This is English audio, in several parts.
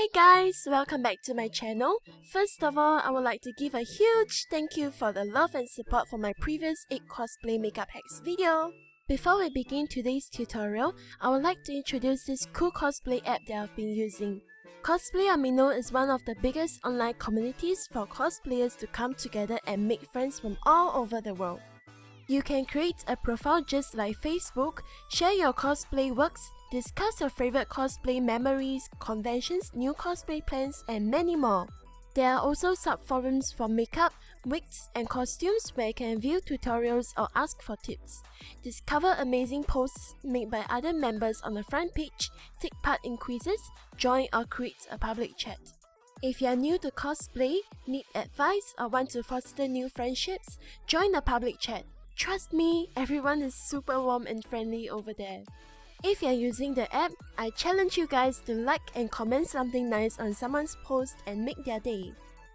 Hey guys, welcome back to my channel. First of all, I would like to give a huge thank you for the love and support for my previous 8 cosplay makeup hacks video. Before we begin today's tutorial, I would like to introduce this cool cosplay app that I've been using. Cosplay Amino is one of the biggest online communities for cosplayers to come together and make friends from all over the world. You can create a profile just like Facebook, share your cosplay works, discuss your favorite cosplay memories, conventions, new cosplay plans, and many more. There are also subforums for makeup, wigs, and costumes where you can view tutorials or ask for tips. Discover amazing posts made by other members on the front page, take part in quizzes, join or create a public chat. If you are new to cosplay, need advice, or want to foster new friendships, join the public chat. Trust me, everyone is super warm and friendly over there. If you're using the app, I challenge you guys to like and comment something nice on someone's post and make their day.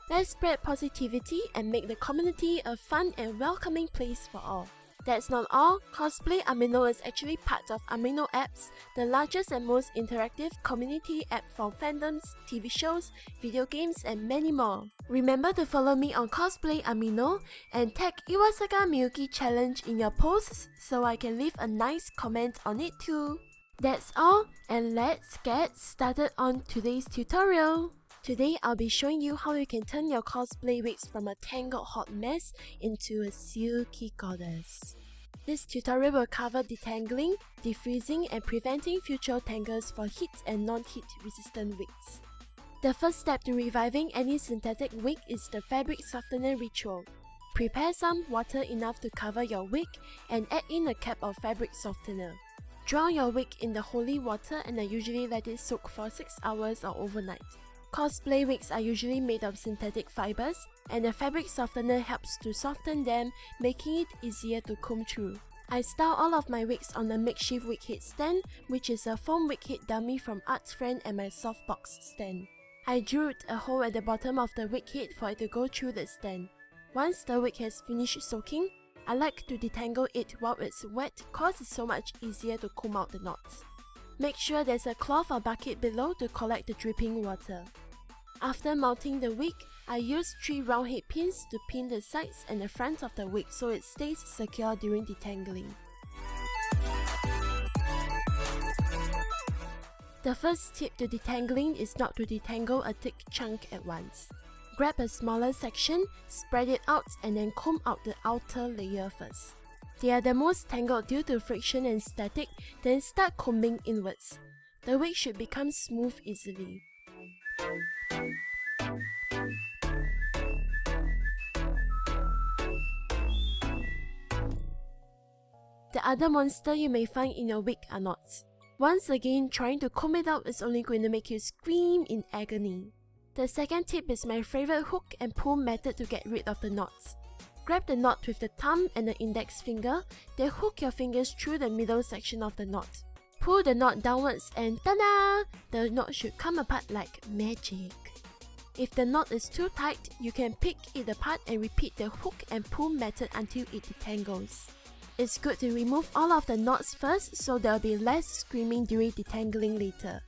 Let's spread positivity and make the community a fun and welcoming place for all. That's not all, Cosplay Amino is actually part of Amino Apps, the largest and most interactive community app for fandoms, TV shows, video games, and many more. Remember to follow me on Cosplay Amino and tag Iwasaga Miyuki Challenge in your posts so I can leave a nice comment on it too. That's all, and let's get started on today's tutorial. Today I'll be showing you how you can turn your cosplay wigs from a tangled hot mess into a silky goddess. This tutorial will cover detangling, defreezing, and preventing future tangles for heat and non-heat resistant wigs. The first step to reviving any synthetic wig is the fabric softener ritual. Prepare some water enough to cover your wig and add in a cap of fabric softener. Drown your wig in the holy water and I usually let it soak for 6 hours or overnight. Cosplay wigs are usually made of synthetic fibers, and the fabric softener helps to soften them, making it easier to comb through. I style all of my wigs on a makeshift wig head stand, which is a foam wig head dummy from Art's Friend and my softbox stand. I drilled a hole at the bottom of the wig head for it to go through the stand. Once the wig has finished soaking, I like to detangle it while it's wet cause it's so much easier to comb out the knots. Make sure there's a cloth or bucket below to collect the dripping water. After mounting the wig, I use 3 round head pins to pin the sides and the front of the wig so it stays secure during detangling. The first tip to detangling is not to detangle a thick chunk at once. Grab a smaller section, spread it out, and then comb out the outer layer first. They are the most tangled due to friction and static, then start combing inwards. The wig should become smooth easily. The other monster you may find in your wig are knots. Once again, trying to comb it out is only going to make you scream in agony. The second tip is my favorite hook and pull method to get rid of the knots. Grab the knot with the thumb and the index finger, then hook your fingers through the middle section of the knot. Pull the knot downwards and ta-da! The knot should come apart like magic. If the knot is too tight, you can pick it apart and repeat the hook and pull method until it detangles. It's good to remove all of the knots first so there will be less screaming during detangling later.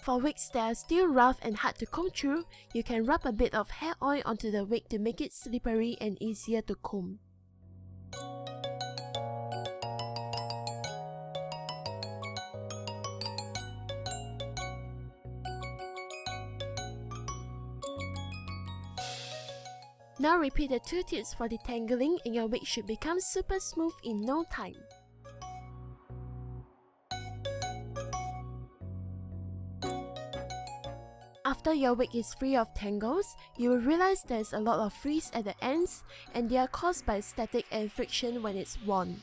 For wigs that are still rough and hard to comb through, you can rub a bit of hair oil onto the wig to make it slippery and easier to comb. Now repeat the 2 tips for detangling and your wig should become super smooth in no time. After your wig is free of tangles, you will realize there's a lot of frizz at the ends and they are caused by static and friction when it's worn.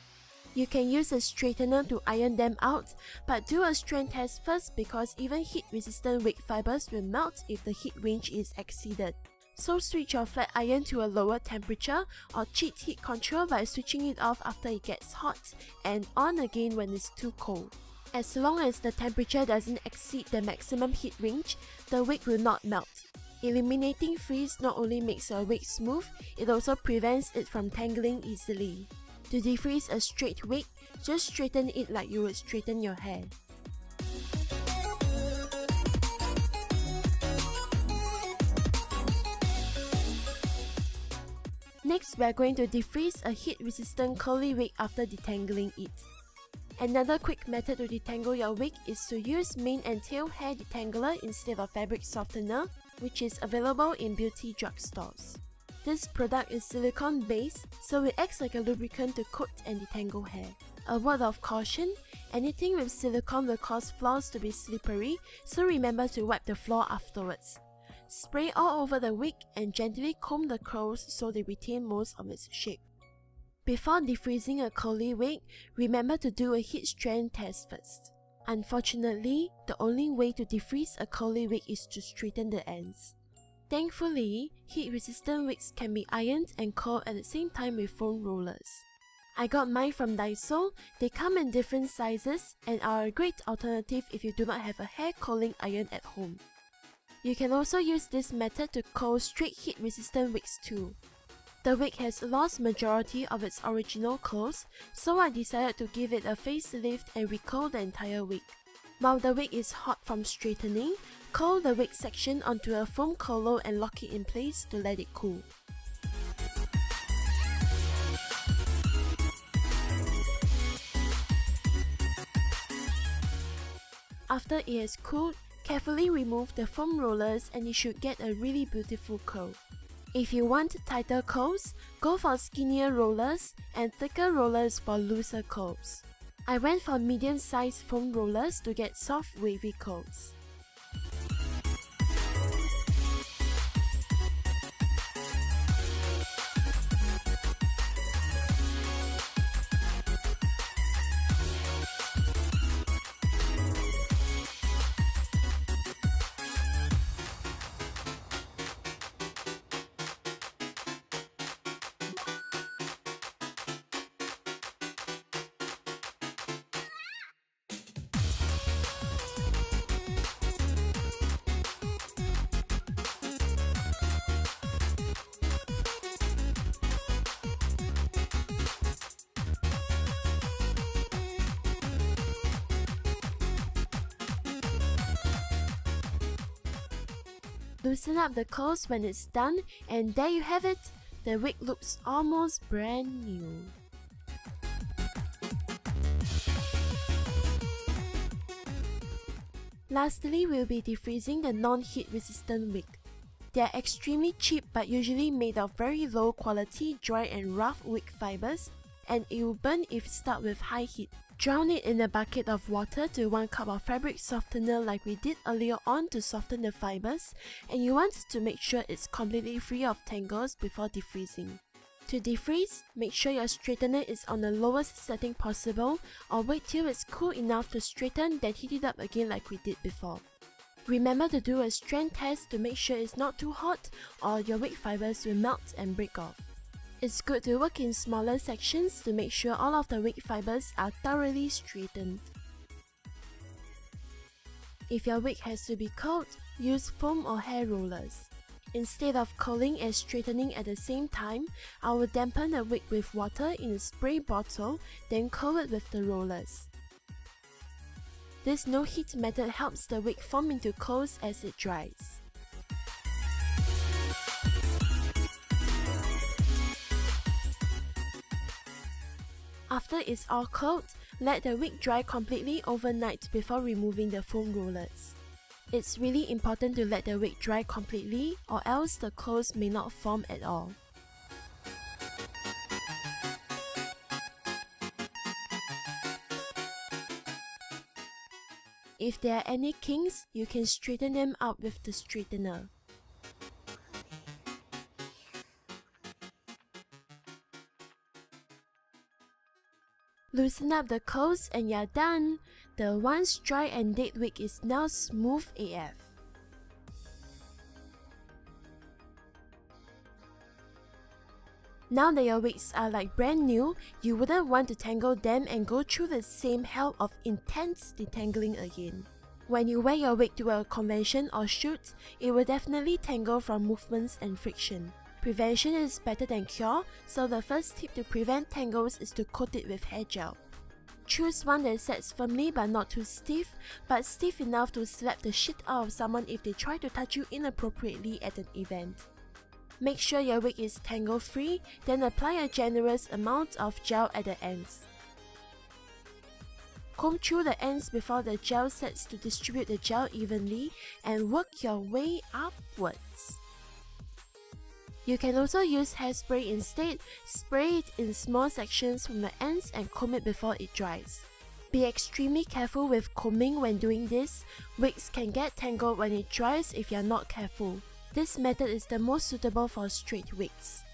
You can use a straightener to iron them out, but do a strand test first because even heat-resistant wig fibers will melt if the heat range is exceeded. So switch your flat iron to a lower temperature or cheat heat control by switching it off after it gets hot and on again when it's too cold. As long as the temperature doesn't exceed the maximum heat range, the wig will not melt. Eliminating frizz not only makes your wig smooth, it also prevents it from tangling easily. To defrizz a straight wig, just straighten it like you would straighten your hair. Next, we are going to defrizz a heat-resistant curly wig after detangling it. Another quick method to detangle your wig is to use mane and tail hair detangler instead of fabric softener, which is available in beauty drugstores. This product is silicone based, so it acts like a lubricant to coat and detangle hair. A word of caution, anything with silicone will cause floors to be slippery, so remember to wipe the floor afterwards. Spray all over the wig and gently comb the curls so they retain most of its shape. Before defrizzing a curly wig, remember to do a heat strand test first. Unfortunately, the only way to defrizz a curly wig is to straighten the ends. Thankfully, heat-resistant wigs can be ironed and curled at the same time with foam rollers. I got mine from Daiso. They come in different sizes and are a great alternative if you do not have a hair curling iron at home. You can also use this method to curl straight heat-resistant wigs too. The wig has lost majority of its original curls, so I decided to give it a facelift and recurl the entire wig. While the wig is hot from straightening, curl the wig section onto a foam curler and lock it in place to let it cool. After it has cooled, carefully remove the foam rollers and you should get a really beautiful curl. If you want tighter curls, go for skinnier rollers and thicker rollers for looser curls. I went for medium-sized foam rollers to get soft wavy curls. Loosen up the curls when it's done, and there you have it! The wig looks almost brand new. Lastly, we'll be defrizzing the non-heat resistant wig. They are extremely cheap but usually made of very low quality dry and rough wig fibers, and it will burn if stuck with high heat. Drown it in a bucket of water to 1 cup of fabric softener like we did earlier on to soften the fibers, and you want to make sure it's completely free of tangles before defrizzing. To defrizz, make sure your straightener is on the lowest setting possible, or wait till it's cool enough to straighten, then heat it up again like we did before. Remember to do a strand test to make sure it's not too hot or your wig fibers will melt and break off. It's good to work in smaller sections to make sure all of the wig fibers are thoroughly straightened. If your wig has to be curled, use foam or hair rollers. Instead of curling and straightening at the same time, I will dampen the wig with water in a spray bottle, then curl it with the rollers. This no-heat method helps the wig form into curls as it dries. After it's all curled, let the wig dry completely overnight before removing the foam rollers. It's really important to let the wig dry completely, or else the curls may not form at all. If there are any kinks, you can straighten them out with the straightener. Loosen up the curls and you're done! The once dry and dead wig is now smooth AF. Now that your wigs are like brand new, you wouldn't want to tangle them and go through the same hell of intense detangling again. When you wear your wig to a convention or shoot, it will definitely tangle from movements and friction. Prevention is better than cure, so the first tip to prevent tangles is to coat it with hair gel. Choose one that sets firmly but not too stiff, but stiff enough to slap the shit out of someone if they try to touch you inappropriately at an event. Make sure your wig is tangle free, then apply a generous amount of gel at the ends. Comb through the ends before the gel sets to distribute the gel evenly and work your way upwards. You can also use hairspray instead. Spray it in small sections from the ends and comb it before it dries. Be extremely careful with combing when doing this. Wigs can get tangled when it dries if you are not careful. This method is the most suitable for straight wigs.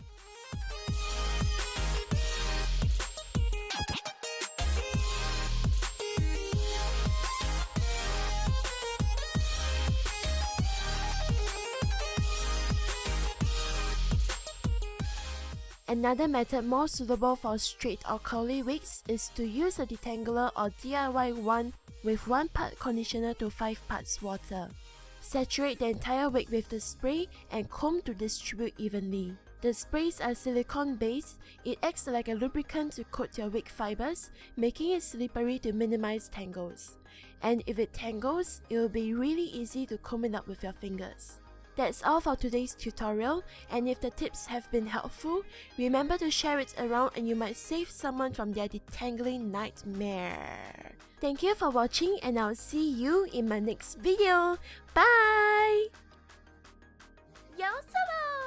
Another method more suitable for straight or curly wigs is to use a detangler or DIY one with 1 part conditioner to 5 parts water. Saturate the entire wig with the spray and comb to distribute evenly. The sprays are silicone based. It acts like a lubricant to coat your wig fibers, making it slippery to minimize tangles. And if it tangles, it will be really easy to comb it up with your fingers. That's all for today's tutorial, and if the tips have been helpful, remember to share it around and you might save someone from their detangling nightmare. Thank you for watching and I'll see you in my next video. Bye! Yousoro!